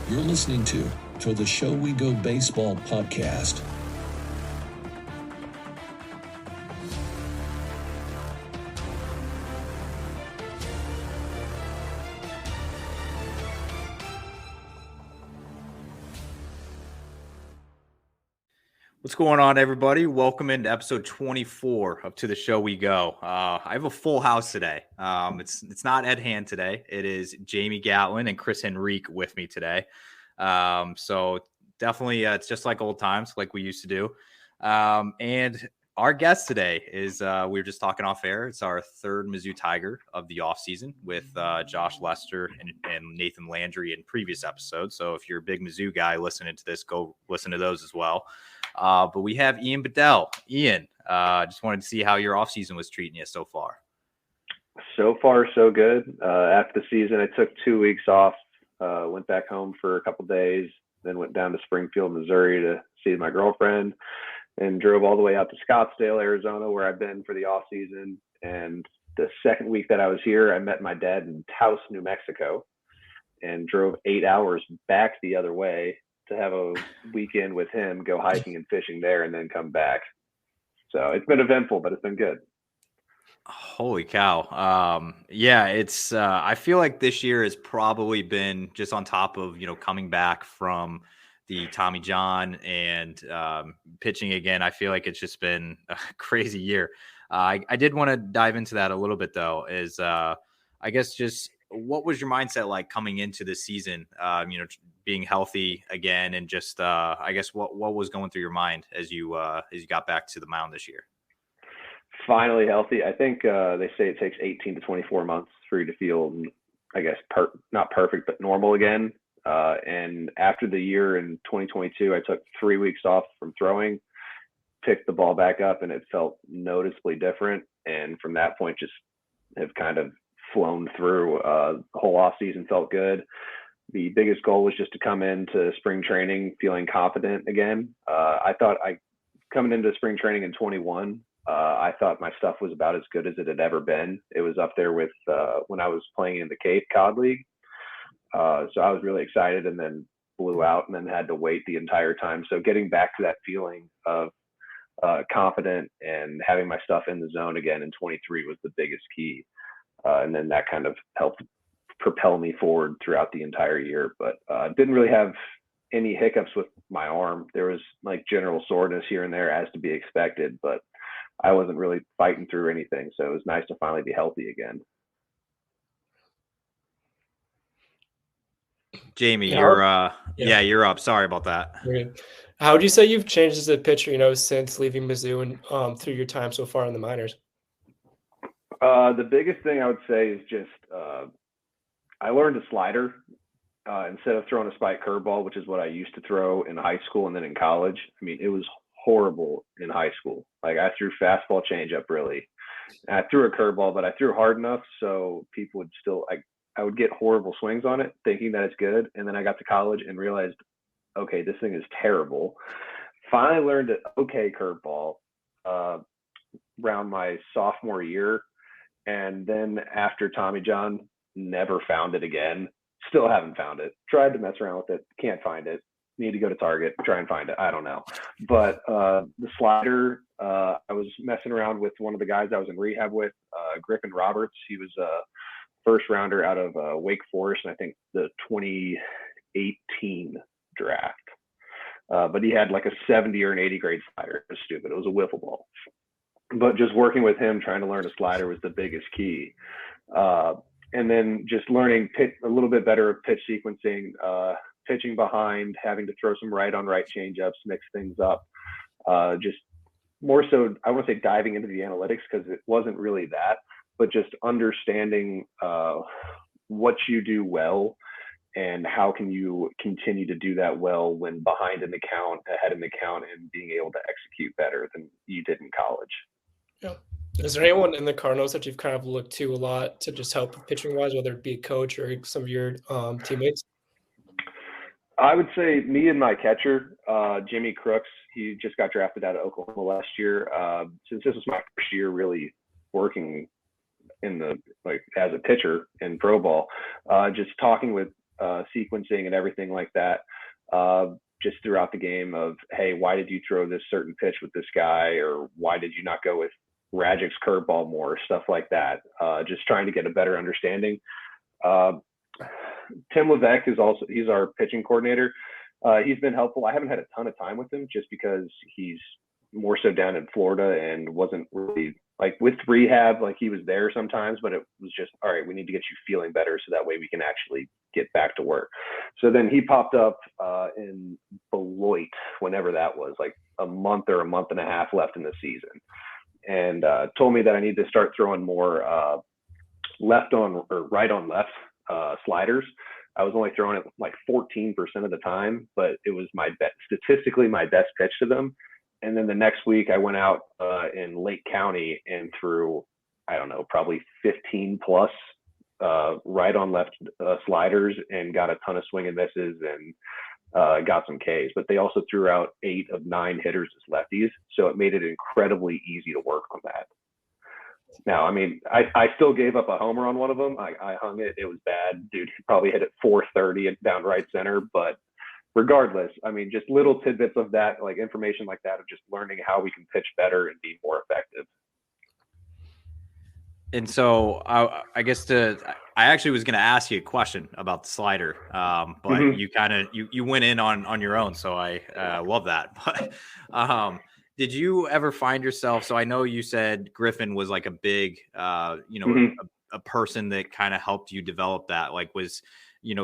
You're listening to the Show We Go Baseball podcast. What's going on, everybody? Welcome into episode 24 of To the Show We Go. I have a full house today. It's not Ed Hand today. It is Jamie Gatlin and Chris Henrique with me today. So definitely, it's just like old times, like we used to do. And our guest today is, we were just talking off air. It's our third Mizzou Tiger of the offseason with Josh Lester and Nathan Landry in previous episodes. So if you're a big Mizzou guy listening to this, go listen to those as well. But we have Ian Bedell. Ian, just wanted to see how your offseason was treating you so far. So far, so good. After the season, I took 2 weeks off, went back home for a couple days, then went down to Springfield, Missouri to see my girlfriend, and drove all the way out to Scottsdale, Arizona, where I've been for the offseason. And the second week that I was here, I met my dad in Taos, New Mexico, and drove 8 hours back the other way to have a weekend with him, go hiking and fishing there, and then come back. So it's been eventful, but it's been good. Holy cow. Yeah, it's, I feel like this year has probably been just on top of, coming back from the Tommy John and pitching again. I feel like it's just been a crazy year. I did want to dive into that a little bit though, is I guess just what was your mindset like coming into the season, being healthy again, and just, I guess what was going through your mind as you got back to the mound this year? Finally healthy. I think they say it takes 18 to 24 months for you to feel, I guess, not perfect, but normal again. And after the year in 2022, I took 3 weeks off from throwing, picked the ball back up, and it felt noticeably different. And from that point, just have kind of flown through. The whole off season felt good. The biggest goal was just to come into spring training feeling confident again. I thought coming into spring training in 21, I thought my stuff was about as good as it had ever been. It was up there with when I was playing in the Cape Cod League. So I was really excited, and then blew out and then had to wait the entire time. So getting back to that feeling of confident and having my stuff in the zone again in 23 was the biggest key. And then that kind of helped propel me forward throughout the entire year. But didn't really have any hiccups with my arm. There was like general soreness here and there as to be expected, but I wasn't really fighting through anything. So it was nice to finally be healthy again. Jamie, you're up. Sorry about that. Okay. How would you say you've changed as a pitcher, since leaving Mizzou and through your time so far in the minors? The biggest thing I would say is just I learned a slider instead of throwing a spike curveball, which is what I used to throw in high school and then in college. I mean, it was horrible in high school. Like I threw fastball changeup really. And I threw a curveball, but I threw hard enough so people would still I would get horrible swings on it, thinking that it's good. And then I got to college and realized, okay, this thing is terrible. Finally learned an okay curveball around my sophomore year. And then after Tommy John, never found it again. Still haven't found it. Tried to mess around with it. Can't find it. Need to go to Target, try and find it. I don't know. But the slider, I was messing around with one of the guys I was in rehab with, Griffin Roberts. He was a first rounder out of Wake Forest, and I think the 2018 draft. But he had like a 70 or an 80 grade slider. It was stupid. It was a wiffle ball. But just working with him, trying to learn a slider was the biggest key. And then just learning a little bit better of pitch sequencing, pitching behind, having to throw some right on right changeups, mix things up. Just more so, I want to say diving into the analytics, because it wasn't really that, but just understanding what you do well and how can you continue to do that well when behind an account, ahead of an account, and being able to execute better than you did in college. Yeah. Is there anyone in the Cardinals that you've kind of looked to a lot to just help pitching wise, whether it be a coach or some of your teammates? I would say me and my catcher, Jimmy Crooks. He just got drafted out of Oklahoma last year. Since this was my first year really working in the as a pitcher in pro ball, just talking with sequencing and everything like that. Just throughout the game of, hey, why did you throw this certain pitch with this guy, or why did you not go with Rajic's curveball more, stuff like that. Just trying to get a better understanding. Tim Levesque he's our pitching coordinator. He's been helpful. I haven't had a ton of time with him just because he's more so down in Florida and wasn't really like with rehab, like he was there sometimes, but it was just, all right, we need to get you feeling better so that way we can actually get back to work. So then he popped up in Beloit, whenever that was, like a month or a month and a half left in the season, and told me that I need to start throwing more left on or right on left sliders. I was only throwing it like 14% of the time, but it was statistically my best pitch to them. And then the next week I went out in Lake County and threw, I don't know, probably 15 plus right on left sliders and got a ton of swing and misses and got some Ks. But they also threw out 8 of 9 hitters as lefties. So it made it incredibly easy to work on that. Now, I mean, I still gave up a homer on one of them. I hung it. It was bad. Dude, he probably hit it 430 down right center. But regardless, I mean, just little tidbits of that, like information like that, of just learning how we can pitch better and be more effective. And so I guess I actually was going to ask you a question about the slider, but you kind of you went in on your own. So I love that. But did you ever find yourself? So I know you said Griffin was like a big, a person that kind of helped you develop that. Like, was,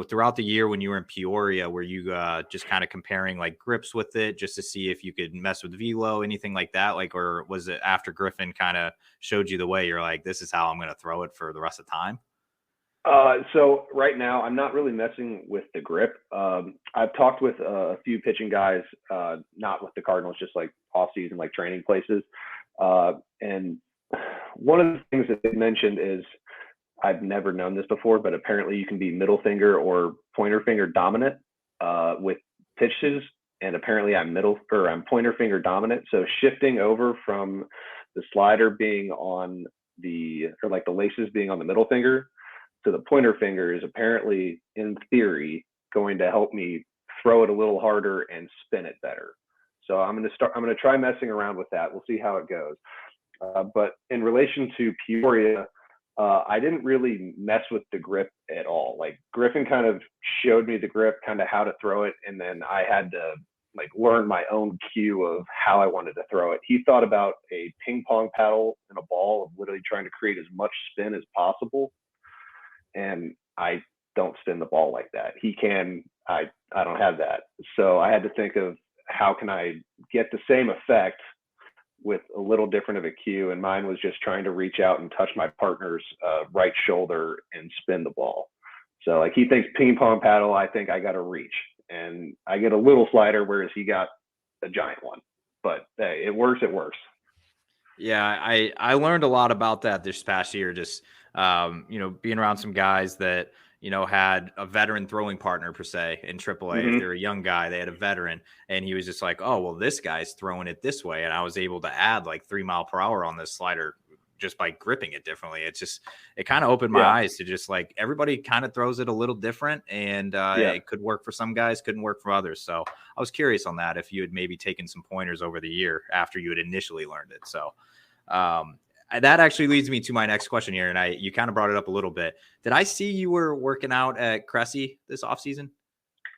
throughout the year when you were in Peoria, were you just kind of comparing like grips with it just to see if you could mess with velo, anything like that? Like, or was it after Griffin kind of showed you the way, you're like, this is how I'm going to throw it for the rest of the time? So right now I'm not really messing with the grip. I've talked with a few pitching guys, not with the Cardinals, just like off season, like training places. And one of the things that they mentioned is, I've never known this before, but apparently you can be middle finger or pointer finger dominant with pitches. And apparently I'm pointer finger dominant. So shifting over from the slider being on the laces being on the middle finger to the pointer finger is apparently, in theory, going to help me throw it a little harder and spin it better. So I'm going to try messing around with that. We'll see how it goes. But in relation to Peoria, I didn't really mess with the grip at all. Like, Griffin kind of showed me the grip, kind of how to throw it, and then I had to like learn my own cue of how I wanted to throw it. He thought about a ping pong paddle and a ball, of literally trying to create as much spin as possible. And I don't spin the ball like that. He can. I don't have that. So I had to think of, how can I get the same effect with a little different of a cue, and mine was just trying to reach out and touch my partner's right shoulder and spin the ball. So like, he thinks ping pong paddle, I think I got to reach, and I get a little slider, whereas he got a giant one. But hey, it works. Yeah, I learned a lot about that this past year, just being around some guys that had a veteran throwing partner per se in AAA. If they're a young guy, they had a veteran, and he was just like, oh, well, this guy's throwing it this way. And I was able to add like 3 miles per hour on this slider just by gripping it differently. It kind of opened my eyes to just like, everybody kind of throws it a little different, and it could work for some guys, couldn't work for others. So I was curious on that, if you had maybe taken some pointers over the year after you had initially learned it. So that actually leads me to my next question here. And you kind of brought it up a little bit. Did I see you were working out at Cressy this offseason?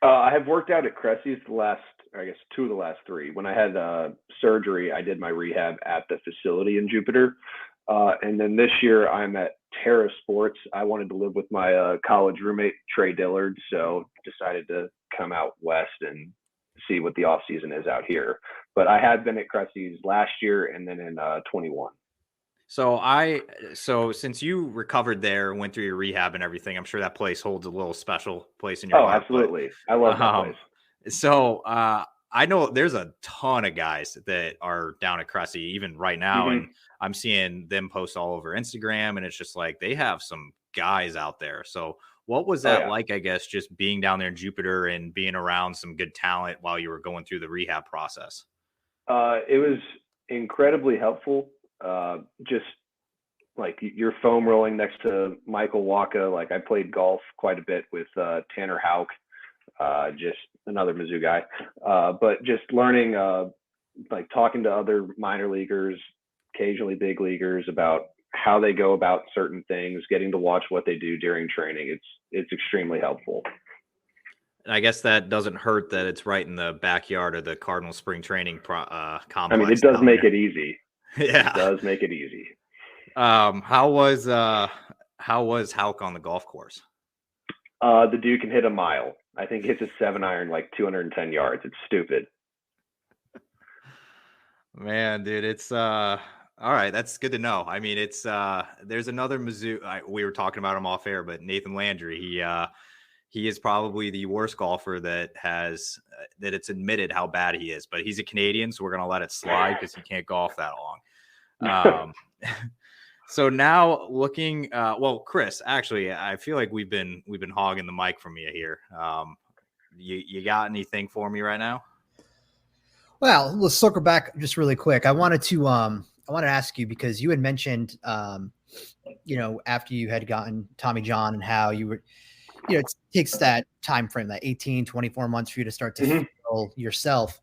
I have worked out at Cressy's the last, I guess, 2 of the last 3. When I had surgery, I did my rehab at the facility in Jupiter. And then this year I'm at Terra Sports. I wanted to live with my college roommate, Trey Dillard. So decided to come out west and see what the off season is out here. But I had been at Cressy's last year and then in 21. So since you recovered there, went through your rehab and everything, I'm sure that place holds a little special place in your heart. Absolutely. I love that place. So I know there's a ton of guys that are down at Cressy even right now. And I'm seeing them post all over Instagram, and it's just like, they have some guys out there. So what was that like, I guess, just being down there in Jupiter and being around some good talent while you were going through the rehab process? It was incredibly helpful. Just like you're foam rolling next to Michael Waka. Like I played golf quite a bit with Tanner Houck, just another Mizzou guy. But just learning, like talking to other minor leaguers, occasionally big leaguers, about how they go about certain things, getting to watch what they do during training. It's extremely helpful. And I guess that doesn't hurt that it's right in the backyard of the Cardinals spring training complex. I mean, it does make it easy. Yeah, it does make it easy. How was Houck on the golf course? The dude can hit a mile. I think he hits a 7-iron like 210 yards. It's stupid. Man, dude, it's all right. That's good to know. I mean, it's there's another Mizzou. We were talking about him off air, but Nathan Landry, he is probably the worst golfer that it's admitted how bad he is. But he's a Canadian, so we're gonna let it slide because he can't golf that long. So now looking, well, Chris, actually, I feel like we've been hogging the mic from you here. You got anything for me right now? Well, let's circle back just really quick. I wanted to ask you, because you had mentioned, after you had gotten Tommy John and how you were, it takes that time frame, that 18, 24 months for you to start to feel yourself.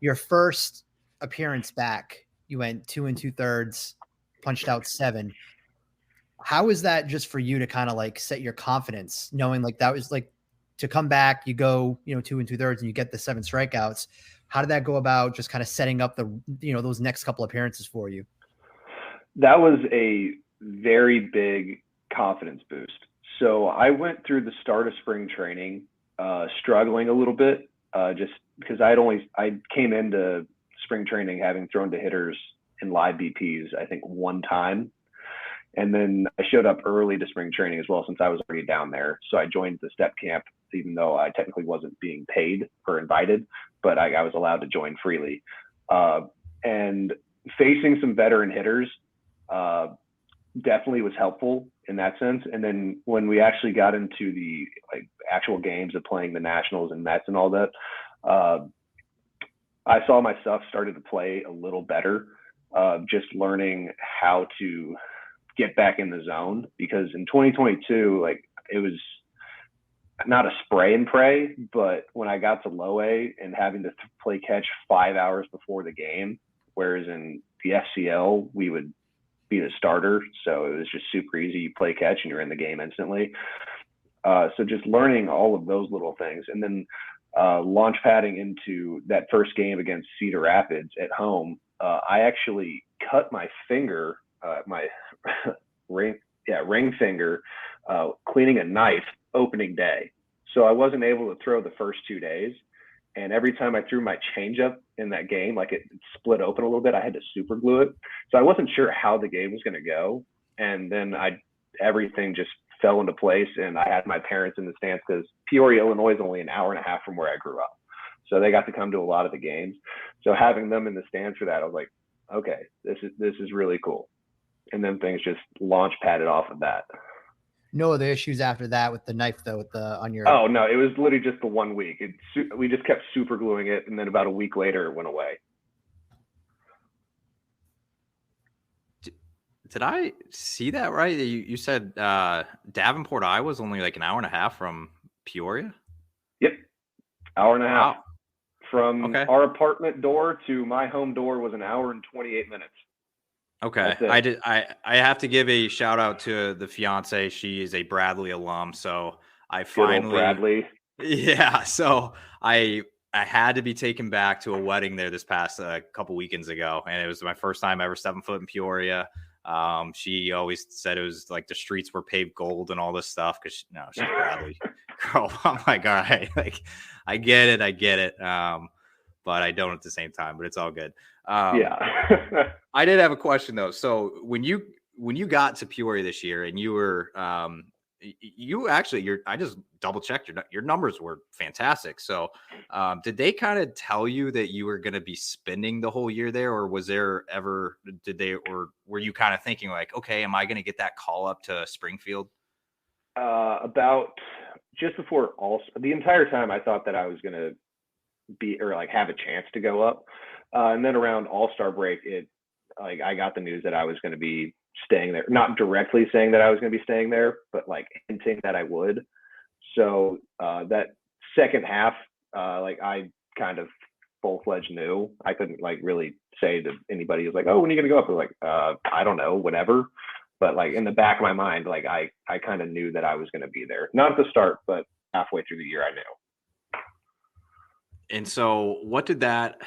Your first appearance back, you went 2 2/3, punched out 7. How is that just for you to kind of like set your confidence, knowing like that was like to come back, you go, 2 2/3 and you get the 7 strikeouts. How did that go about just kind of setting up the, those next couple appearances for you? That was a very big confidence boost. So I went through the start of spring training, struggling a little bit, just because I came into spring training having thrown to hitters in live BPs, I think one time. And then I showed up early to spring training as well, since I was already down there. So I joined the step camp, even though I technically wasn't being paid or invited, but I was allowed to join freely. And facing some veteran hitters definitely was helpful in that sense. And then when we actually got into the actual games of playing the Nationals and Mets and all that, I saw my stuff started to play a little better, just learning how to get back in the zone. Because in 2022, it was not a spray and pray, but when I got to low A and having to play catch 5 hours before the game, whereas in the FCL, we would be the starter. So it was just super easy. You play catch and you're in the game instantly. So just learning all of those little things. And then launch padding into that first game against Cedar Rapids at home, I actually cut my finger, my ring finger, cleaning a knife opening day. So I wasn't able to throw the first 2 days. And every time I threw my changeup in that game, it split open a little bit, I had to super glue it. So I wasn't sure how the game was going to go. And then everything just fell into place. And I had my parents in the stands, because Peoria, Illinois is only an hour and a half from where I grew up. So they got to come to a lot of the games. So having them in the stands for that, I was like, okay, this is really cool. And then things just launch padded off of that. No other issues after that with the knife, though, on your... Oh, no, it was literally just the 1 week. We just kept super gluing it, and then about a week later, it went away. Did I see that right? You said Davenport, Iowa is only an hour and a half from Peoria? Yep, hour and a half. Wow. From our apartment door to my home door was an hour and 28 minutes. Okay. I have to give a shout out to the fiance. She is a Bradley alum. So I finally, Bradley. Yeah. So I had to be taken back to a wedding there this past couple weekends ago. And it was my first time ever stepping foot in Peoria. She always said it was the streets were paved gold and all this stuff. Cause she's Bradley girl. I'm like, all right, I get it. But I don't at the same time, but it's all good. Yeah. I did have a question though. So when you got to Peoria this year and you were, I just double checked your numbers were fantastic. So, did they kind of tell you that you were going to be spending the whole year there, or were you kind of thinking okay, am I going to get that call up to Springfield? About just before the entire time I thought that I was going to be, or have a chance to go up. And then around All-Star break, like I got the news that I was going to be staying there, not directly saying that I was going to be staying there, but like hinting that I would. So that second half, like I kind of full-fledged knew. I couldn't like really say to anybody who's like, oh, when are you going to go up? I was like, I don't know, whatever. But like in the back of my mind, like I kind of knew that I was going to be there. Not at the start, but halfway through the year, I knew. And so what did that,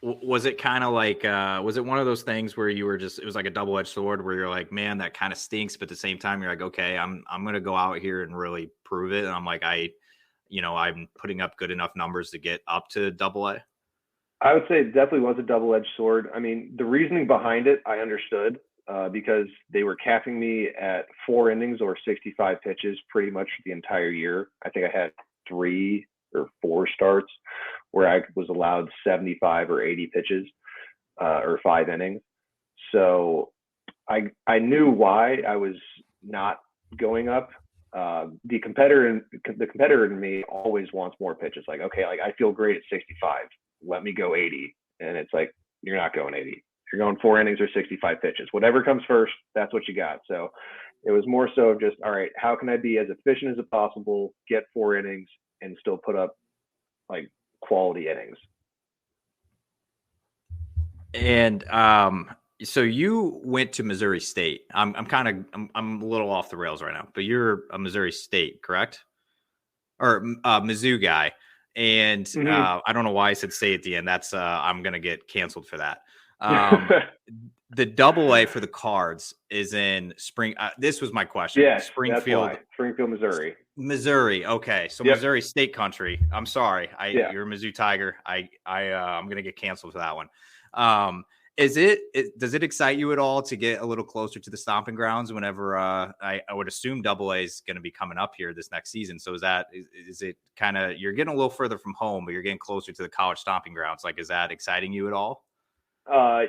was it kind of like, was it one of those things where you were just, it was like a double-edged sword where you're like, man, that kind of stinks. But at the same time, you're like, okay, I'm going to go out here and really prove it. And I'm like, I'm putting up good enough numbers to get up to AA. I would say it definitely was a double-edged sword. I mean, the reasoning behind it, I understood because they were capping me at 4 innings or 65 pitches pretty much the entire year. I think I had 3 or 4 starts where I was allowed 75 or 80 pitches or 5 innings. So I knew why I was not going up. The competitor in me always wants more pitches. Like, okay, like I feel great at 65. Let me go 80. And it's like, you're not going 80. You're going 4 innings or 65 pitches. Whatever comes first, that's what you got. So it was more so just, all right, how can I be as efficient as possible, get 4 innings, and still put up like quality innings? And so you went to Missouri State. I'm a little off the rails right now, but you're a Missouri State, correct? Or Mizzou guy. And I don't know why I said State at the end. That's I'm gonna get canceled for that. The AA for the Cards is in Spring. This was my question. Yeah, Springfield, Missouri. Missouri. Okay, so Yep. Missouri State country. I'm sorry. You're a Mizzou Tiger. I'm gonna get canceled for that one. Does it excite you at all to get a little closer to the stomping grounds whenever I would assume AA is going to be coming up here this next season? So is it kind of, you're getting a little further from home, but you're getting closer to the college stomping grounds? Like, is that exciting you at all?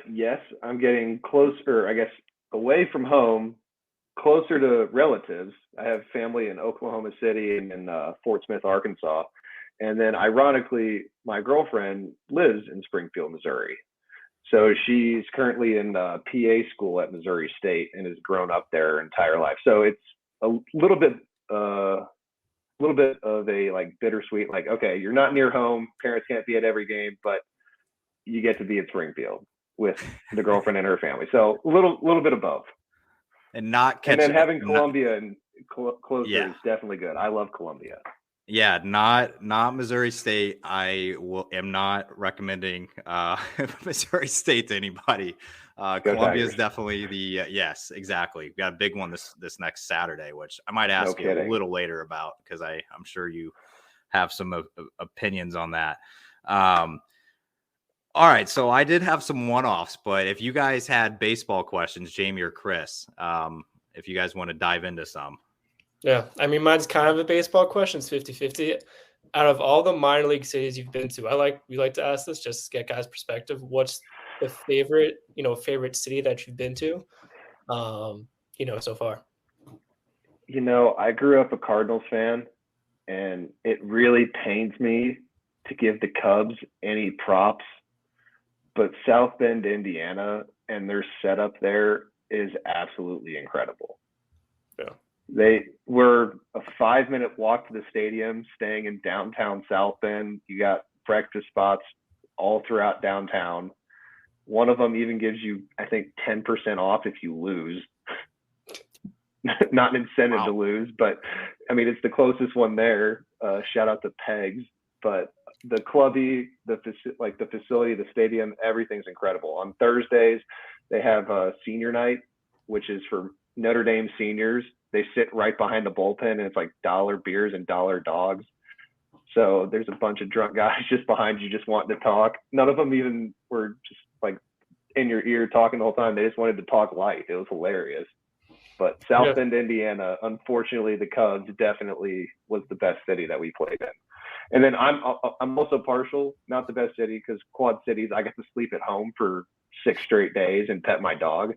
Yes, I'm getting closer, I guess, away from home, closer to relatives. I have family in Oklahoma City and in Fort Smith, Arkansas. And then ironically, my girlfriend lives in Springfield, Missouri. So she's currently in PA school at Missouri State and has grown up there her entire life. So it's a little bit of a like bittersweet, like, okay, you're not near home, parents can't be at every game, but you get to be at Springfield with the girlfriend and her family. So a little bit of both. And then having Columbia and closer is definitely good. I love Columbia. Yeah, not Missouri State. am not recommending Missouri State to anybody. Columbia is definitely the yes, exactly. We got a big one this next Saturday, which I might ask you a little later about because I'm sure you have some opinions on that. All right, so I did have some one-offs, but if you guys had baseball questions, Jamie or Chris, if you guys want to dive into some. Yeah, I mean, mine's kind of a baseball question. It's 50-50. Out of all the minor league cities you've been to, we like to ask this just to get guys' perspective. What's the favorite city that you've been to, so far? I grew up a Cardinals fan, and it really pains me to give the Cubs any props, but South Bend, Indiana, and their setup there is absolutely incredible. Yeah. They were a 5-minute walk to the stadium, staying in downtown South Bend. You got breakfast spots all throughout downtown. One of them even gives you, I think, 10% off if you lose. Not an incentive to lose, but I mean, it's the closest one there. Shout out to Pegs. But the clubby, the facility, the stadium, everything's incredible. On Thursdays, they have a senior night, which is for Notre Dame seniors. They sit right behind the bullpen, and it's like dollar beers and dollar dogs. So there's a bunch of drunk guys just behind you, just wanting to talk. None of them even were just like in your ear talking the whole time. They just wanted to talk light. It was hilarious. But South Bend, Indiana, unfortunately, the Cubs definitely was the best city that we played in. And then I'm also partial, not the best city, because Quad Cities, I got to sleep at home for 6 straight days and pet my dog.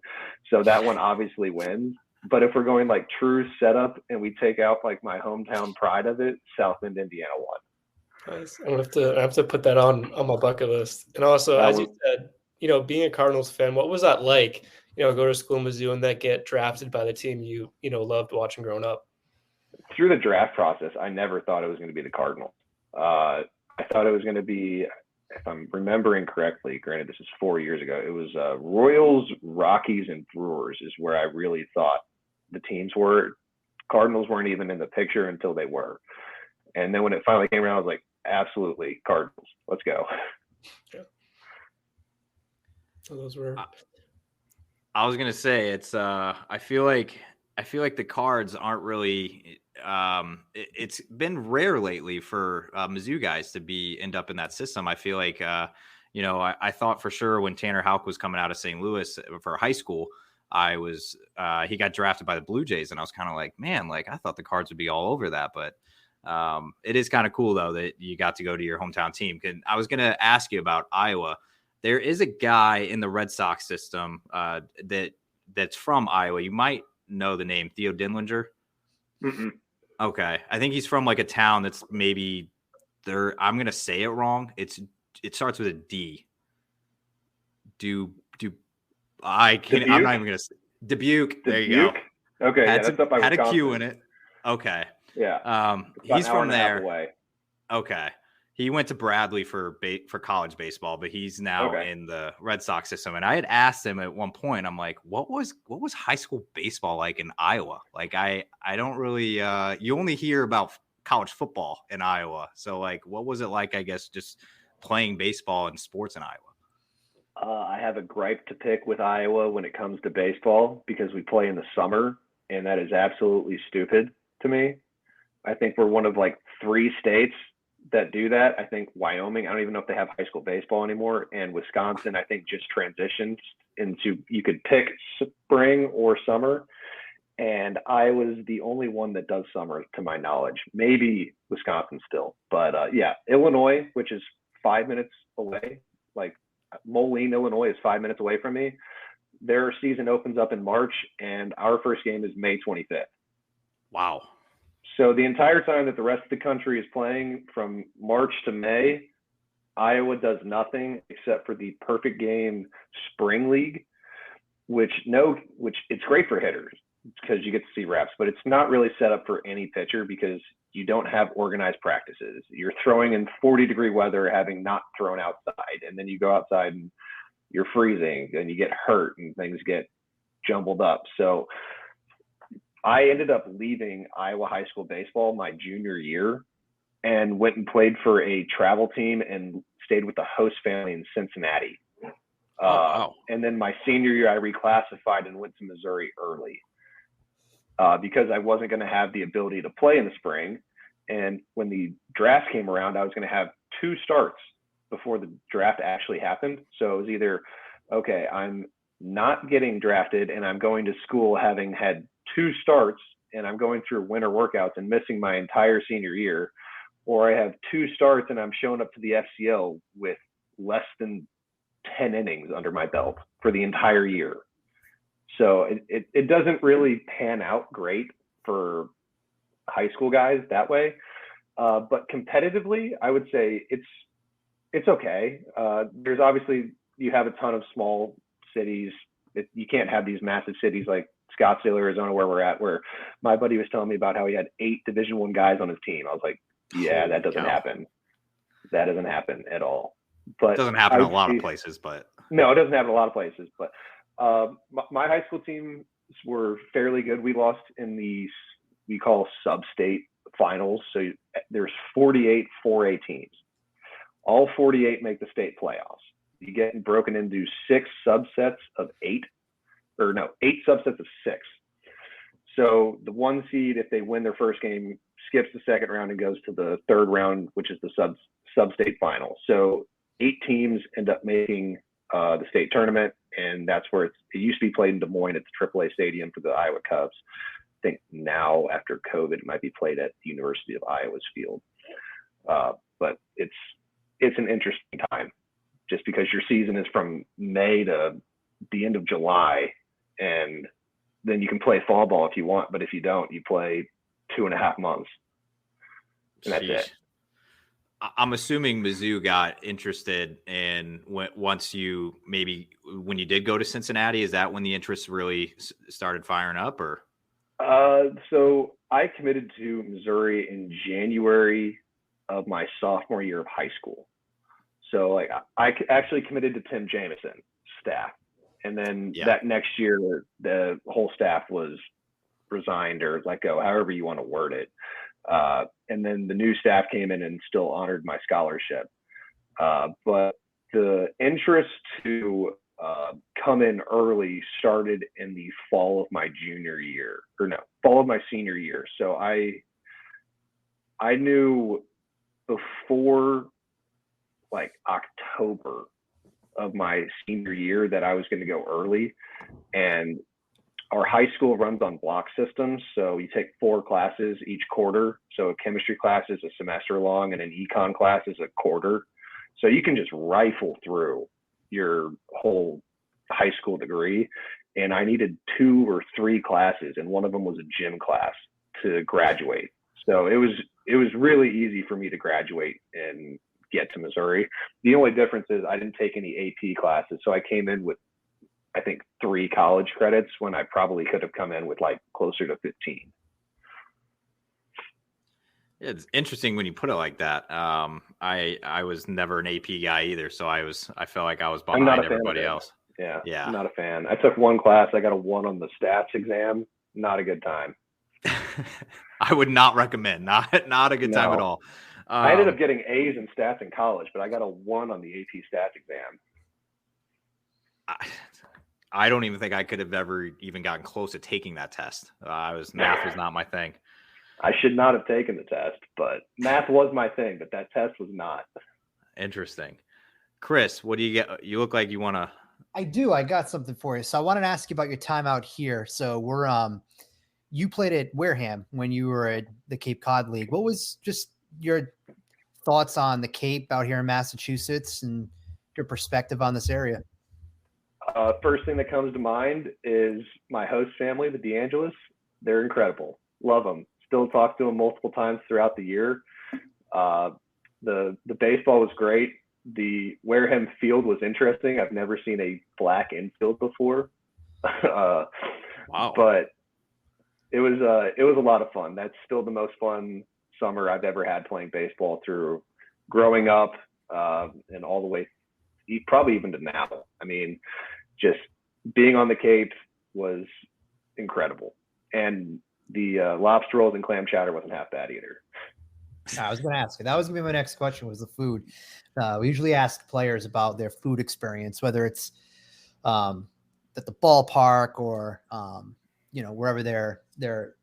So that one obviously wins. But if we're going like true setup and we take out like my hometown pride of it, South Bend, Indiana won. Nice. I have to put that on my bucket list. And also, as you said, being a Cardinals fan, what was that like? Go to school in Mizzou and then get drafted by the team you loved watching growing up. Through the draft process, I never thought it was going to be the Cardinals. I thought it was going to be, if I'm remembering correctly, granted this is 4 years ago, it was Royals, Rockies, and Brewers is where I really thought the teams were. Cardinals weren't even in the picture until they were. And then when it finally came around, I was like, absolutely, Cardinals. Let's go. Yeah. So those were. I was gonna say it's. I feel like the Cards aren't really. It's been rare lately for Mizzou guys to end up in that system. I feel like I thought for sure when Tanner Houck was coming out of St. Louis for high school, he got drafted by the Blue Jays, and I was kind of like, man, like I thought the Cards would be all over that, but it is kind of cool though that you got to go to your hometown team. I was gonna ask you about Iowa. There is a guy in the Red Sox system that's from Iowa. You might know the name, Theo Dinlinger. Mm-mm. Okay, I think he's from like a town that's maybe there. I'm gonna say it wrong. It starts with a D. I'm not even gonna say Dubuque. There you go. Okay, that's up by had Wisconsin. a Q in it. Okay. Yeah. He's from there. Away. Okay. He went to Bradley for college baseball, but he's now Okay. in the Red Sox system. And I had asked him at one point, I'm like, what was high school baseball like in Iowa? Like, I don't really, you only hear about college football in Iowa. So like, what was it like, I guess, just playing baseball and sports in Iowa? I have a gripe to pick with Iowa when it comes to baseball because we play in the summer, and that is absolutely stupid to me. I think we're one of like 3 states that do that. I think Wyoming, I don't even know if they have high school baseball anymore. And Wisconsin, I think just transitions into, you could pick spring or summer. And Iowa's the only one that does summer to my knowledge. Maybe Wisconsin still, but yeah, Illinois, which is 5 minutes away, like Moline, Illinois is 5 minutes away from me. Their season opens up in March and our first game is May 25th. Wow. So the entire time that the rest of the country is playing from March to May, Iowa does nothing except for the perfect game spring league, which it's great for hitters because you get to see reps, but it's not really set up for any pitcher because you don't have organized practices. You're throwing in 40-degree weather, having not thrown outside, and then you go outside and you're freezing and you get hurt and things get jumbled up. So I ended up leaving Iowa high school baseball my junior year and went and played for a travel team and stayed with the host family in Cincinnati. Wow. And then my senior year, I reclassified and went to Missouri early because I wasn't going to have the ability to play in the spring. And when the draft came around, I was going to have 2 starts before the draft actually happened. So it was either, okay, I'm not getting drafted and I'm going to school having had 2 starts and I'm going through winter workouts and missing my entire senior year, or I have 2 starts and I'm showing up to the FCL with less than 10 innings under my belt for the entire year. So it doesn't really pan out great for high school guys that way. But competitively, I would say it's okay. There's obviously, you have a ton of small cities. You can't have these massive cities like Scottsdale, Arizona, where we're at, where my buddy was telling me about how he had 8 Division I guys on his team. I was like, yeah, that doesn't happen. That doesn't happen at all. But it doesn't happen in a lot of places, but no, it doesn't happen in a lot of places. But my high school teams were fairly good. We lost in we call sub-state finals. So there's 48 4A teams. All 48 make the state playoffs. You get broken into 6 subsets of 8, or no, 8 subsets of 6. So the 1 seed, if they win their first game, skips the second round and goes to the 3rd round, which is the sub-state final. So 8 teams end up making the state tournament, and that's where it used to be played in Des Moines at the AAA stadium for the Iowa Cubs. I think now after COVID, it might be played at the University of Iowa's field. But it's an interesting time just because your season is from May to the end of July, and then you can play fall ball if you want, but if you don't, you play 2.5 months. And that's it. I'm assuming Mizzou got interested in once you maybe when you did go to Cincinnati. Is that when the interest really started firing up, or? So I committed to Missouri in January of my sophomore year of high school. So like I actually committed to Tim Jameson's staff, and then that next year the whole staff was resigned or let go, however you want to word it. And then the new staff came in and still honored my scholarship. But the interest to come in early started in the fall of my fall of my senior year. So I knew before like October of my senior year that I was going to go early, and our high school runs on block systems. So you take 4 classes each quarter. So a chemistry class is a semester long and an econ class is a quarter. So you can just rifle through your whole high school degree. And I needed 2 or 3 classes, and one of them was a gym class to graduate. So it was really easy for me to graduate and get to Missouri. The only difference is I didn't take any AP classes. So I came in with, I think, 3 college credits when I probably could have come in with like closer to 15. It's interesting when you put it like that. I was never an AP guy either, so I felt like I was behind everybody else. Yeah, I'm not a fan. I took 1 class. I got a 1 on the stats exam. Not a good time. I would not recommend. Not a good time at all. I ended up getting A's in stats in college, but I got a 1 on the AP stats exam. I don't even think I could have ever even gotten close to taking that test. Math was not my thing. I should not have taken the test, but math was my thing, but that test was not. Interesting. Chris, what do you get? You look like you want to. I do. I got something for you. So I wanted to ask you about your time out here. So you played at Wareham when you were at the Cape Cod League. What was just your thoughts on the Cape out here in Massachusetts and your perspective on this area? First thing that comes to mind is my host family, the DeAngelis. They're incredible. Love them. Still talk to them multiple times throughout the year. The baseball was great. The Wareham field was interesting. I've never seen a black infield before. Wow. But it was a lot of fun. That's still the most fun summer I've ever had playing baseball through growing up and all the way probably even to now. I mean, just being on the Cape was incredible. And the lobster rolls and clam chowder wasn't half bad either. I was going to ask you. That was going to be my next question, was the food. We usually ask players about their food experience, whether it's at the ballpark or wherever they're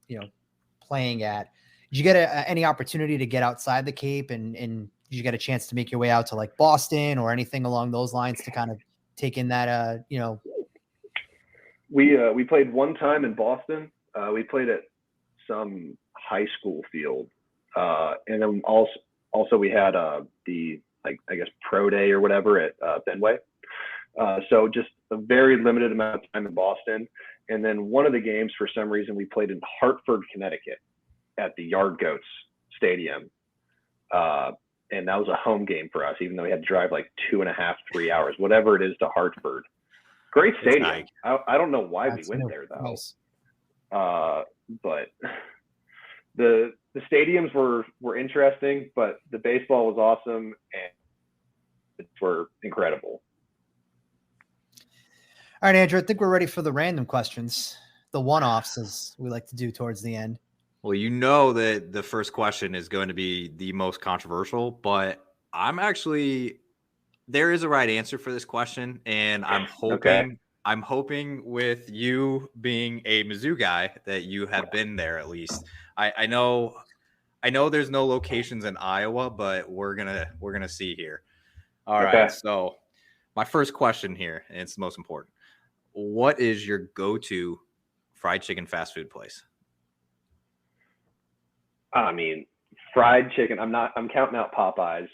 playing at. Did you get any opportunity to get outside the Cape, and did you get a chance to make your way out to like Boston or anything along those lines to kind of take in that We played one time in Boston. We played at some high school field, and then also we had the pro day or whatever at Fenway. So just a very limited amount of time in Boston, and then one of the games for some reason we played in Hartford, Connecticut, at the Yard Goats Stadium, and that was a home game for us, even though we had to drive like 2.5, 3 hours, whatever it is, to Hartford. Great stadium. Nice. I don't know why we went there though. Nice. But the stadiums were interesting, but the baseball was awesome and it were incredible. All right, Andrew, I think we're ready for the random questions, the one-offs, as we like to do towards the end. Well, you know that the first question is going to be the most controversial, but there is a right answer for this question, and I'm hoping with you being a Mizzou guy that you have been there at least. I know there's no locations in Iowa, but we're gonna see here. All right. So my first question here, and it's the most important. What is your go-to fried chicken fast food place? I mean, fried chicken. I'm counting out Popeyes.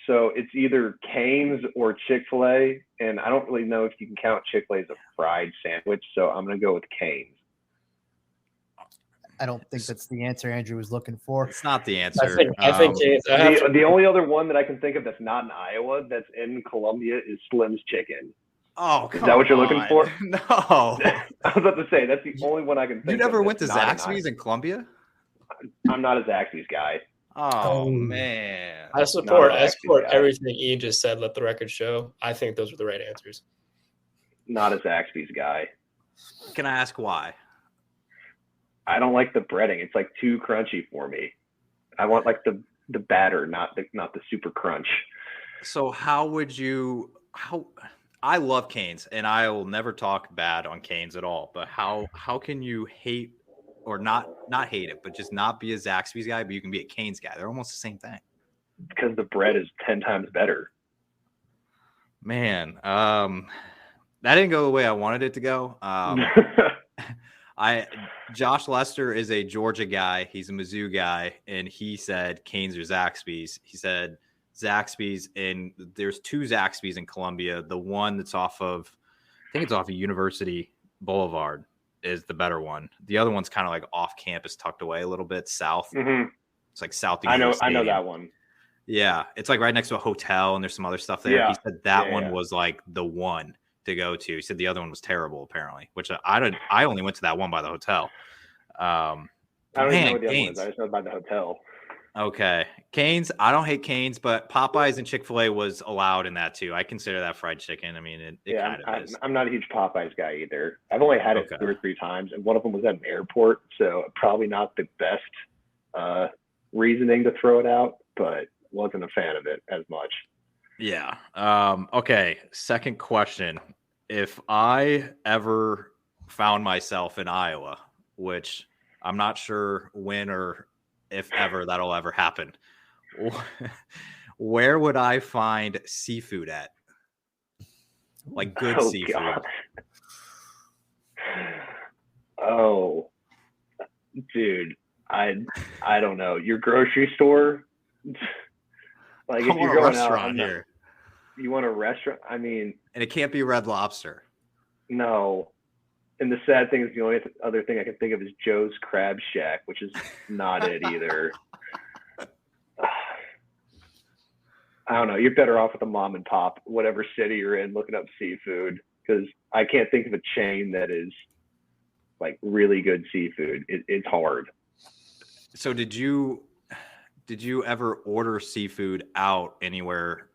So it's either Cane's or Chick-fil-A, and I don't really know if you can count Chick-fil-A as a fried sandwich, so I'm going to go with Cane's. I don't think that's the answer Andrew was looking for. It's not the answer. I think Canes. The only other one that I can think of that's not in Iowa, that's in Columbia, is Slim's Chicken. Oh, is that what you're looking for? No. I was about to say that's the only one I can think of. You never went to Zaxby's in Columbia? I'm not a Zaxby's guy. Oh man. I support everything Ian just said. Let the record show. I think those were the right answers. Not a Zaxby's guy. Can I ask why? I don't like the breading. It's like too crunchy for me. I want like the batter, not the super crunch. So how I love Canes, and I will never talk bad on Canes at all. But how can you hate or not hate it, but just not be a Zaxby's guy, but you can be a Canes guy? They're almost the same thing. Because the bread is 10 times better. Man, that didn't go the way I wanted it to go. Josh Lester is a Georgia guy. He's a Mizzou guy, and he said Canes or Zaxby's. He said Zaxby's, and there's two Zaxby's in Columbia. The one that's I think it's off of University Boulevard is the better one. The other one's kind of like off campus, tucked away a little bit south. Mm-hmm. It's like south. I know that one. Yeah, it's like right next to a hotel, and there's some other stuff there. Yeah. He said that one was like the one to go to. He said the other one was terrible, apparently. Which I only went to that one by the hotel. I don't even know what the other one is. I just know by the hotel. Okay. Canes. I don't hate Canes, but Popeyes and Chick-fil-A was allowed in that too. I consider that fried chicken. I mean, it kind of is. I'm not a huge Popeyes guy either. I've only had it 2 or 3 times, and one of them was at an airport, so probably not the best reasoning to throw it out, but wasn't a fan of it as much. Yeah. Okay. Second question. If I ever found myself in Iowa, which I'm not sure when or if ever that'll ever happen, where would I find seafood at? Like good seafood. God. Oh, dude, I don't know. Your grocery store. Like if you're going out here, you want a restaurant. I mean, and it can't be Red Lobster. No. And the sad thing is the only other thing I can think of is Joe's Crab Shack, which is not it either. I don't know. You're better off with a mom and pop, whatever city you're in, looking up seafood, because I can't think of a chain that is like really good seafood. It's hard. So did you ever order seafood out anywhere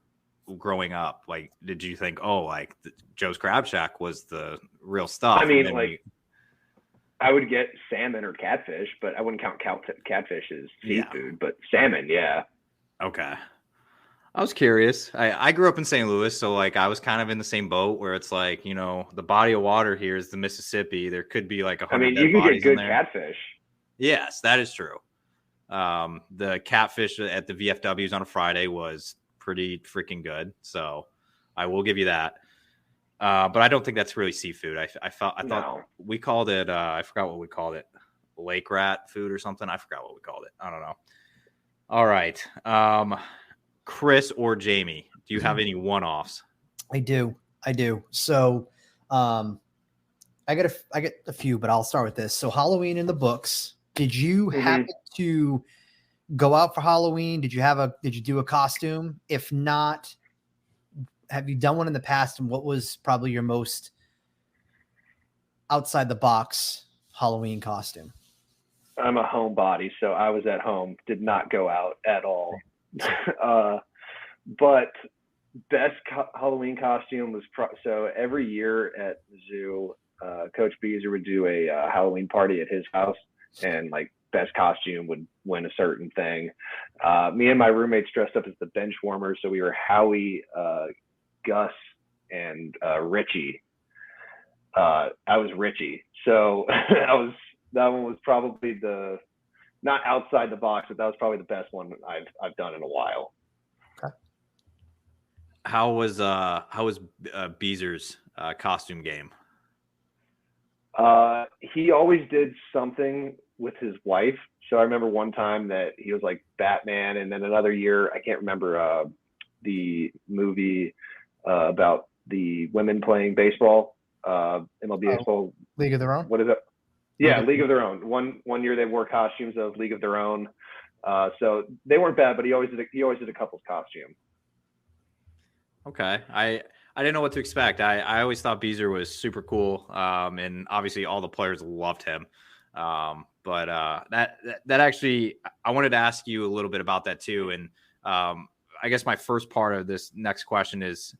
growing up? Like, did you think, Joe's Crab Shack was the real stuff? I mean, I would get salmon or catfish, but I wouldn't count catfish as seafood, but salmon, yeah. Okay. I was curious. I grew up in St. Louis, so I was kind of in the same boat where it's like, the body of water here is the Mississippi. There could be like 100 I mean, you can get good catfish. Yes, that is true. The catfish at the VFWs on a Friday was pretty freaking good, so I will give you that. But I don't think that's really seafood. I thought we called it. I forgot what we called it. Lake rat food or something. I forgot what we called it. I don't know. All right, Chris or Jamie, do you have any one-offs? I do. So, I get a few, but I'll start with this. So, Halloween in the books. Did you happen to go out for Halloween? Did you do a costume? If not, have you done one in the past? And what was probably your most outside the box Halloween costume? I'm a homebody, so I was at home, did not go out at all. But best Halloween costume was so every year at the zoo, Coach Beezer would do a Halloween party at his house, and best costume would win a certain thing. Me and my roommates dressed up as the bench warmers, so we were Howie, Gus, and Richie. I was Richie, so that one was probably not outside the box, but that was probably the best one I've done in a while. Okay. How was Beezer's costume game? He always did something with his wife. So I remember one time that he was like Batman, and then another year, I can't remember the movie about the women playing baseball, MLB baseball. League of Their Own? What is it? Yeah, League of Their Own. One year they wore costumes of League of Their Own. So they weren't bad, but he always did a couple's costume. Okay. I didn't know what to expect. I always thought Beezer was super cool. And obviously all the players loved him. But that actually, I wanted to ask you a little bit about that too. And I guess my first part of this next question is,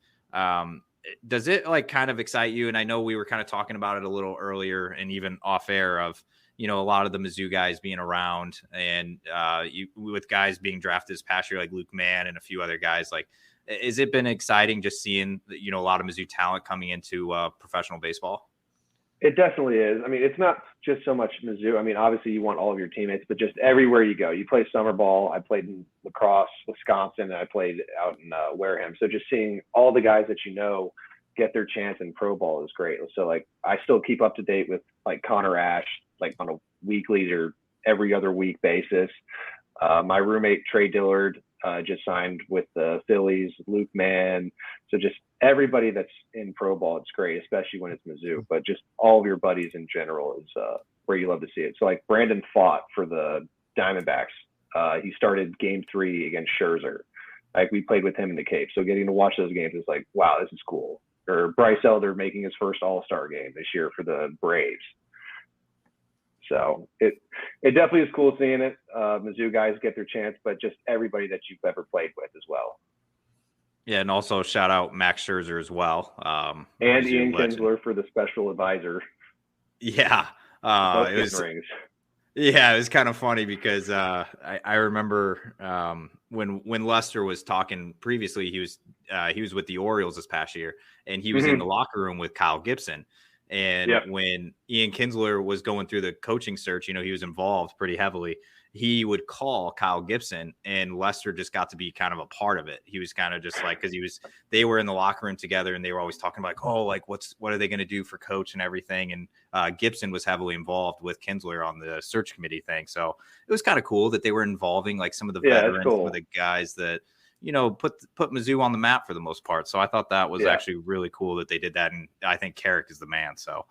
does it like kind of excite you? And I know we were kind of talking about it a little earlier and even off air of, a lot of the Mizzou guys being around and with guys being drafted this past year, like Luke Mann and a few other guys. Like, has it been exciting just seeing, a lot of Mizzou talent coming into professional baseball? It definitely is. I mean, it's not just so much Mizzou. I mean, obviously you want all of your teammates, but just everywhere you go. You play summer ball. I played in La Crosse, Wisconsin, and I played out in Wareham. So just seeing all the guys that get their chance in pro ball is great. So like, I still keep up to date with like Connor Ash, like on a weekly or every other week basis. My roommate Trey Dillard just signed with the Phillies, Luke Mann. So just everybody that's in pro ball, it's great, especially when it's Mizzou. But just all of your buddies in general is where you love to see it. So like Brandon fought for the Diamondbacks. He started Game 3 against Scherzer. Like we played with him in the Cape. So getting to watch those games is like, wow, this is cool. Or Bryce Elder making his first All-Star game this year for the Braves. So it definitely is cool seeing it. Mizzou guys get their chance, but just everybody that you've ever played with as well. Yeah, and also shout out Max Scherzer as well. And Ian Kinsler for the special advisor. Yeah. It was rings. Yeah, it was kind of funny because I remember when Lester was talking previously, he was with the Orioles this past year, and he was in the locker room with Kyle Gibson. And when Ian Kinsler was going through the coaching search, he was involved pretty heavily. He would call Kyle Gibson, and Lester just got to be kind of a part of it. He was kind of just like, because they were in the locker room together, and they were always talking about like, oh, like what are they going to do for coach and everything. And Gibson was heavily involved with Kinsler on the search committee thing. So it was kind of cool that they were involving like some of the veterans, some of the guys that put Mizzou on the map for the most part. So I thought that was actually really cool that they did that. And I think Carrick is the man. So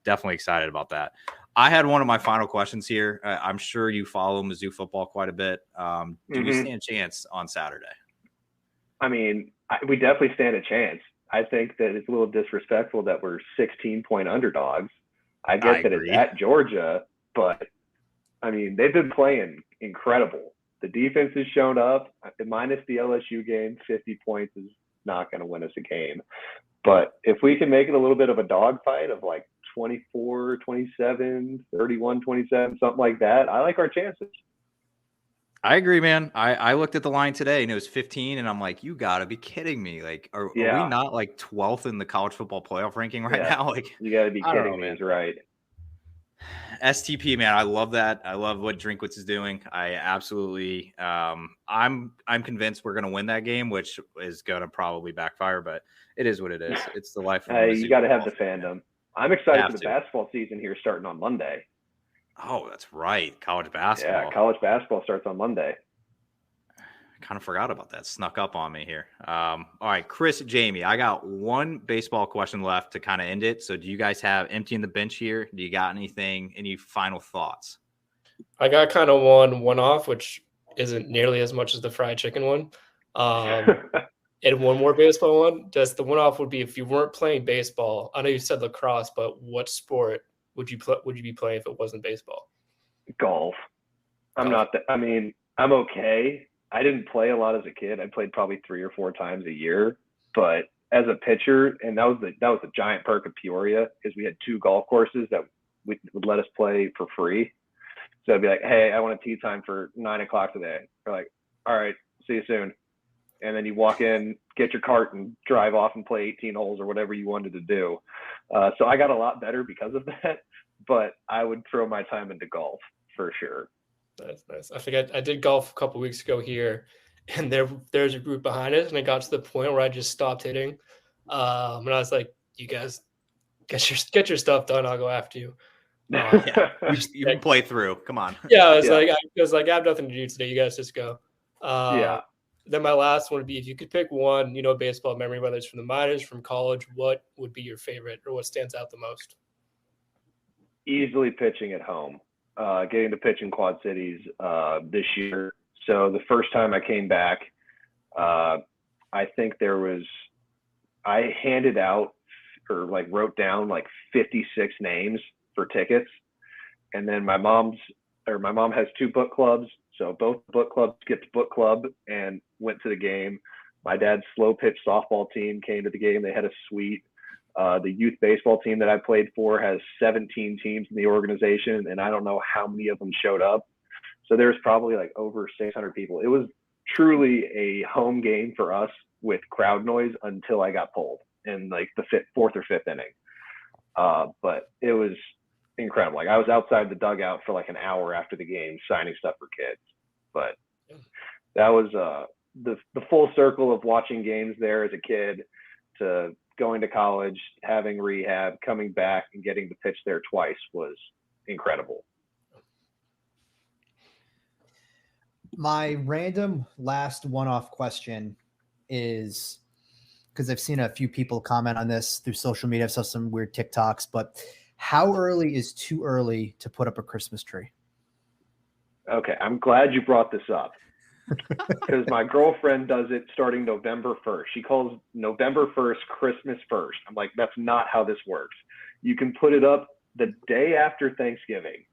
definitely excited about that. I had one of my final questions here. I'm sure you follow Mizzou football quite a bit. Do we stand a chance on Saturday? I mean, we definitely stand a chance. I think that it's a little disrespectful that we're 16-point underdogs. I get that it's at Georgia, but I mean, they've been playing incredible. The defense has shown up. Minus the LSU game, 50 points is not going to win us a game. But if we can make it a little bit of a dogfight of like 24, 27, 31, 27, something like that, I like our chances. I agree, man. I looked at the line today and it was 15, and I'm like, you got to be kidding me. Like, are we not like 12th in the college football playoff ranking right now? Like, you got to be kidding me, is right. STP, man, I love that. I love what Drinkwitz is doing. I absolutely, I'm convinced we're going to win that game, which is going to probably backfire, but it is what it is. It's the life of you got to have the fandom. I'm excited for the basketball season here starting on Monday. Oh, that's right. College basketball. Yeah, college basketball starts on Monday. I kind of forgot about that. Snuck up on me here. All right, Chris, Jamie, I got one baseball question left to kind of end it. So do you guys have emptying the bench here? Do you got any final thoughts? I got kind of one off, which isn't nearly as much as the fried chicken one. And one more baseball one. Just the one off would be if you weren't playing baseball. I know you said lacrosse, but what sport would you be playing if it wasn't baseball? Golf. I'm okay. I didn't play a lot as a kid. I played probably 3 or 4 times a year, but as a pitcher, and that was the giant perk of Peoria, is we had 2 golf courses that would let us play for free. So I'd be like, hey, I want a tee time for 9:00 today. We're like, all right, see you soon. And then you walk in, get your cart, and drive off and play 18 holes or whatever you wanted to do. So I got a lot better because of that, but I would throw my time into golf for sure. That's nice. I think I did golf a couple of weeks ago here, and there's a group behind us, and it got to the point where I just stopped hitting. And I was like, you guys get your stuff done. I'll go after you. You can play through. Come on. Yeah, I was like, I have nothing to do today. You guys just go. Then my last one would be, if you could pick one, baseball memory, whether it's from the minors, from college, what would be your favorite or what stands out the most? easily pitching at home, getting to pitch in Quad Cities this year. So the first time I came back, I think I handed out or like wrote down like 56 names for tickets. And then my mom has 2 book clubs. So both book clubs skipped book club and went to the game. My dad's slow pitch softball team came to the game. They had a suite. The youth baseball team that I played for has 17 teams in the organization, and I don't know how many of them showed up. So there's probably like over 600 people. It was truly a home game for us with crowd noise until I got pulled in like the 4th or 5th inning. But it was incredible. Like I was outside the dugout for like an hour after the game signing stuff for kids. But that was the full circle of watching games there as a kid to going to college, having rehab, coming back and getting to pitch there twice was incredible. My random last one-off question is, because I've seen a few people comment on this through social media. I saw some weird TikToks, but how early is too early to put up a Christmas tree? Okay, I'm glad you brought this up because my girlfriend does it starting November 1st. She calls November 1st Christmas 1st. I'm like, that's not how this works. You can put it up the day after Thanksgiving.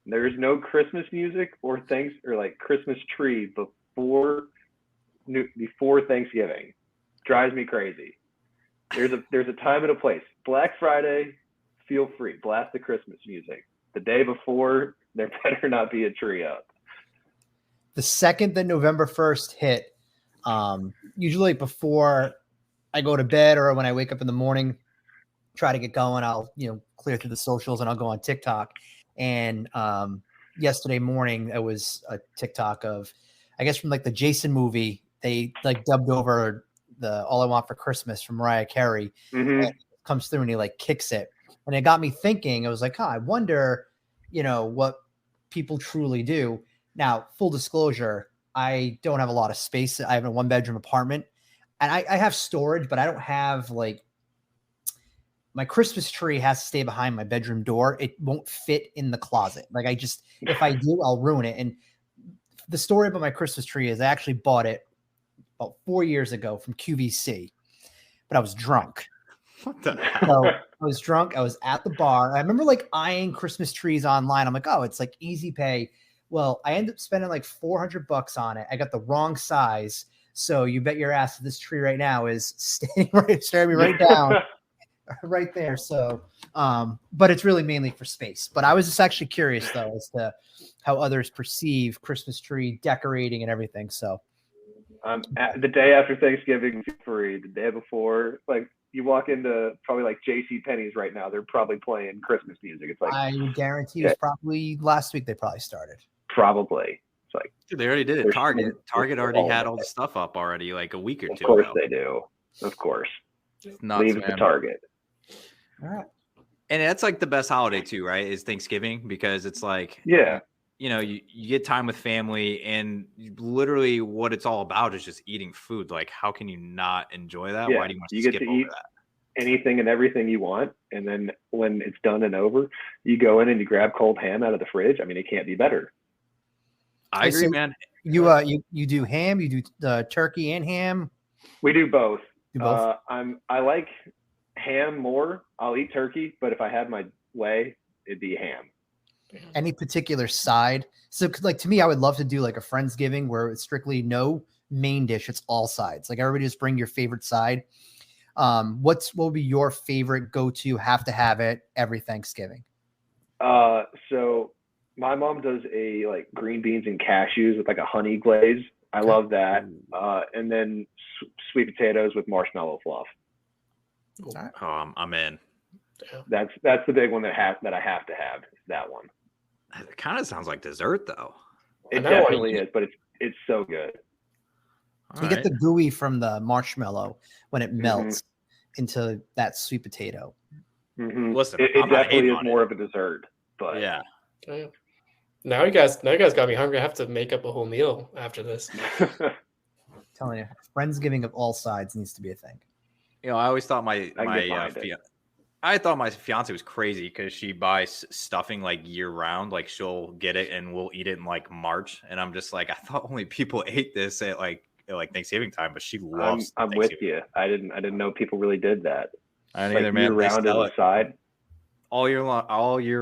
There's no Christmas music or like Christmas tree before Thanksgiving. Drives me crazy. There's a time and a place. Black Friday, feel free, blast the Christmas music. The day before, there better not be a tree up. The second that November 1st hit, usually before I go to bed or when I wake up in the morning, try to get going, I'll clear through the socials and I'll go on TikTok. And yesterday morning, it was a TikTok of, I guess from like the Jason movie, they like dubbed over the All I Want for Christmas from Mariah Carey. Mm-hmm. And comes through and he like kicks it. And it got me thinking, I was like, I wonder, what people truly do. Now, full disclosure, I don't have a lot of space. I have a 1-bedroom apartment and I have storage, but I don't have like, my Christmas tree has to stay behind my bedroom door. It won't fit in the closet. Like if I do, I'll ruin it. And the story about my Christmas tree is I actually bought it about 4 years ago from QVC, but I was drunk. What the So I was drunk. I was at the bar. I remember like eyeing Christmas trees online. I'm like, oh, it's like easy pay. Well, I ended up spending like $400 on it. I got the wrong size. So you bet your ass that this tree right now is staring me right down. Right there. So, but it's really mainly for space. But I was just actually curious though, as to how others perceive Christmas tree decorating and everything. So, the day after Thanksgiving, free. The day before, like you walk into probably like JCPenney's right now, they're probably playing Christmas music. It's like I would guarantee it's probably last week they probably started. Probably. It's like Dude, they already did it. Target already had all the stuff up already like a week or two ago. Of course ago. they do. Of course. It's nuts, Leave it to Target. All right. And that's like the best holiday too, right? Is Thanksgiving, because it's like, yeah, you get time with family, and literally what it's all about is just eating food. Like, how can you not enjoy that? Yeah. Why do you want to You skip get to over eat that? anything and everything you want, and then when it's done and over, you go in and you grab cold ham out of the fridge. I mean, it can't be better. I agree, man. You do ham, you do turkey and ham. We do both. Do both? I like ham more. I'll eat turkey, but if I had my way, it'd be ham. Any particular side? So like to me, I would love to do like a Friendsgiving where it's strictly no main dish, it's all sides. Like everybody just bring your favorite side. What will be your favorite go-to, have to have it every Thanksgiving? So my mom does a like green beans and cashews with like a honey glaze. I love that. And then sweet potatoes with marshmallow fluff. Oh, I'm in. That's the big one that I have to have. Is that one. It kind of sounds like dessert though. It definitely is, but it's so good. You get the gooey from the marshmallow when it melts into that sweet potato. Mm-hmm. Listen, it definitely is more of a dessert, but yeah. Now you guys got me hungry. I have to make up a whole meal after this. Telling you, Friendsgiving of all sides needs to be a thing. I always thought my I thought my fiance was crazy because she buys stuffing like year round. Like she'll get it and we'll eat it in like March. And I'm just like, I thought only people ate this at like Thanksgiving time, but she loves. I'm with you. I didn't know people really did that. I don't either, man. Year round as a side. All year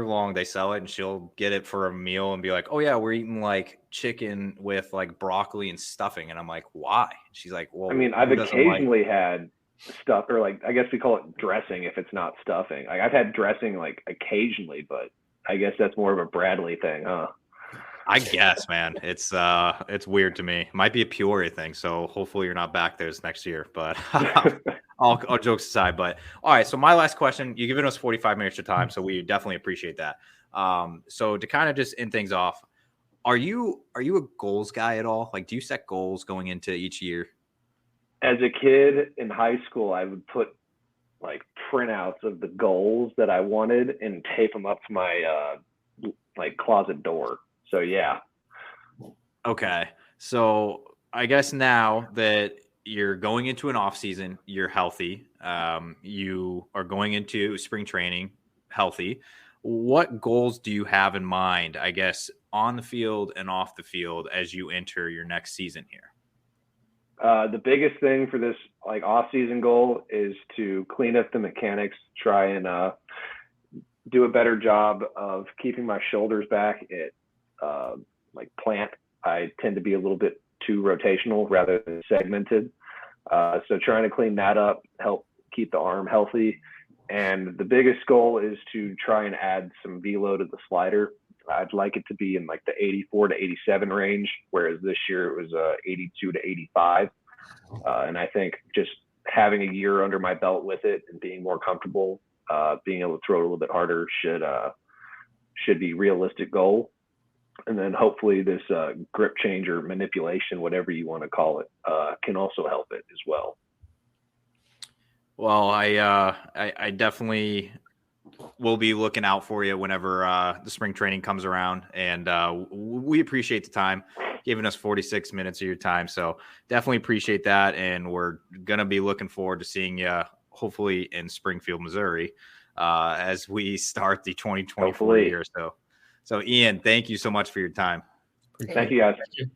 long, they sell it, and she'll get it for a meal and be like, "Oh yeah, we're eating like chicken with like broccoli and stuffing," and I'm like, "Why?" She's like, "Well, I mean, I've occasionally had stuff, or like I guess we call it dressing if it's not stuffing. Like I've had dressing like occasionally, but I guess that's more of a Bradley thing, huh? I guess, man. It's weird to me. It might be a Peoria thing, so hopefully you're not back there this next year. But all jokes aside, but all right. So my last question, you've given us 45 minutes of time, so we definitely appreciate that. So to kind of just end things off, are you a goals guy at all? Like, do you set goals going into each year? As a kid in high school, I would put like printouts of the goals that I wanted and tape them up to my like closet door. So yeah. Okay. So I guess now that you're going into an off season, you're healthy. You are going into spring training healthy. What goals do you have in mind, I guess, on the field and off the field as you enter your next season here? The biggest thing for this like off-season goal is to clean up the mechanics, try and do a better job of keeping my shoulders back at like plant. I tend to be a little bit too rotational rather than segmented. So trying to clean that up, help keep the arm healthy. And the biggest goal is to try and add some velo to the slider. I'd like it to be in like the 84 to 87 range, whereas this year it was 82 to 85. And I think just having a year under my belt with it and being more comfortable, being able to throw it a little bit harder should be a realistic goal. And then hopefully this grip change or manipulation, whatever you want to call it, can also help it as well. Well, I definitely will be looking out for you whenever the spring training comes around, and we appreciate the time, giving us 46 minutes of your time. So definitely appreciate that, and we're gonna be looking forward to seeing you hopefully in Springfield, Missouri, as we start the 2024 year. So Ian, thank you so much for your time. Thank you, guys. Thank you.